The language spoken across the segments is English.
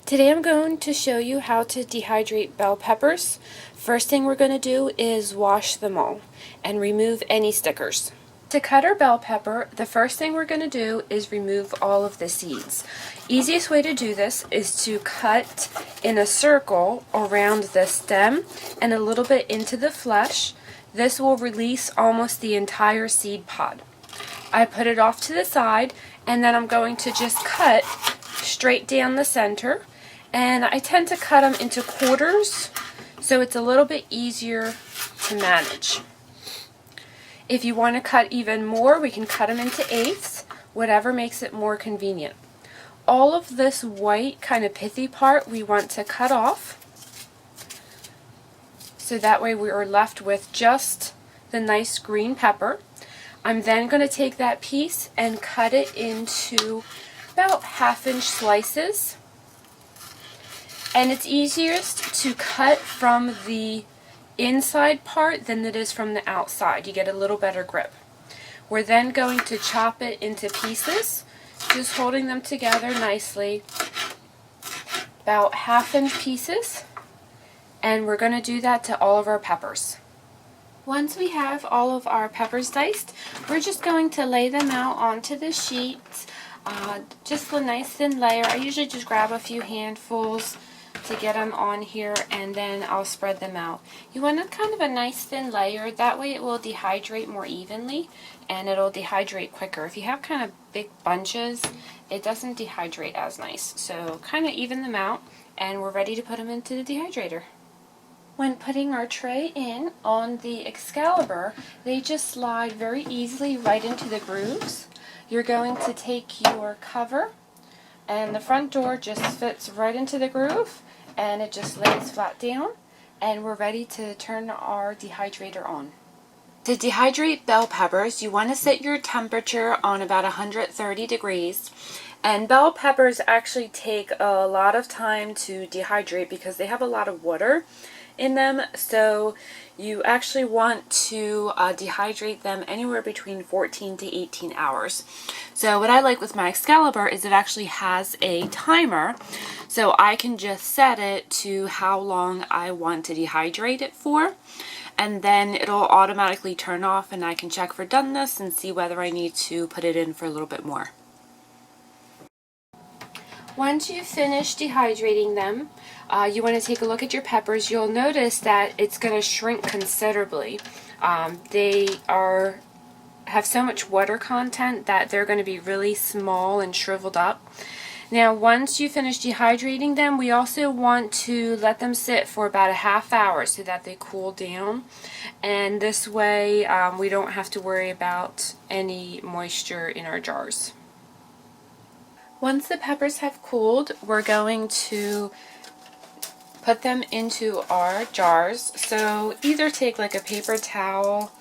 Today I'm going to show you how to dehydrate bell peppers. First thing we're going to do is wash them all and remove any stickers. To cut our bell pepper, the first thing we're going to do is remove all of the seeds. Easiest way to do this is to cut in a circle around the stem and a little bit into the flesh. This will release almost the entire seed pod. I put it off to the side and then I'm going to just cut straight down the center. And I tend to cut them into quarters so it's a little bit easier to manage. If you want to cut even more, we can cut them into eighths, whatever makes it more convenient. All of this white kind of pithy part we want to cut off, so that way we are left with just the nice green pepper. I'm then going to take that piece and cut it into about 1/2-inch slices. And it's easiest to cut from the inside part than it is from the outside. You get a little better grip. We're then going to chop it into pieces, just holding them together nicely, about 1/2-inch pieces. And we're going to do that to all of our peppers. Once we have all of our peppers diced, we're just going to lay them out onto the sheets, just a nice thin layer. I usually just grab a few handfuls to get them on here, and then I'll spread them out. You want a kind of a nice thin layer, that way it will dehydrate more evenly and it'll dehydrate quicker. If you have kind of big bunches, it doesn't dehydrate as nice. So kind of even them out, and we're ready to put them into the dehydrator. When putting our tray in on the Excalibur, they just slide very easily right into the grooves. You're going to take your cover, and the front door just fits right into the groove, and it just lays flat down, and we're ready to turn our dehydrator on. To dehydrate bell peppers, you want to set your temperature on about 130 degrees. And bell peppers actually take a lot of time to dehydrate because they have a lot of water in them, so you actually want to dehydrate them anywhere between 14 to 18 hours. So what I like with my Excalibur is it actually has a timer, so I can just set it to how long I want to dehydrate it for, and then it'll automatically turn off, and I can check for doneness and see whether I need to put it in for a little bit more. Once you've finished dehydrating them, you want to take a look at your peppers. You'll notice that it's going to shrink considerably. They have so much water content that they're going to be really small and shriveled up. Now once you finish dehydrating them, we also want to let them sit for about a ½ hour so that they cool down. And this way we don't have to worry about any moisture in our jars. Once the peppers have cooled, we're going to put them into our jars. So either take like a paper towel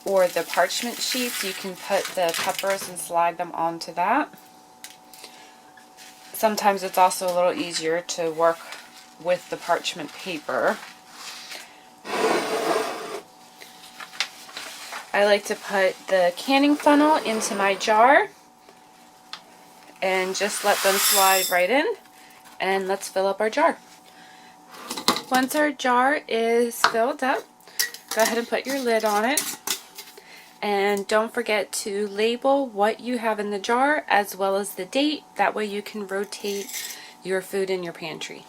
or the parchment sheets. You can put the peppers and slide them onto that. Sometimes it's also a little easier to work with the parchment paper. I like to put the canning funnel into my jar and just let them slide right in, and let's fill up our jar. Once our jar is filled up, go ahead and put your lid on it, and don't forget to label what you have in the jar as well as the date. That way you can rotate your food in your pantry.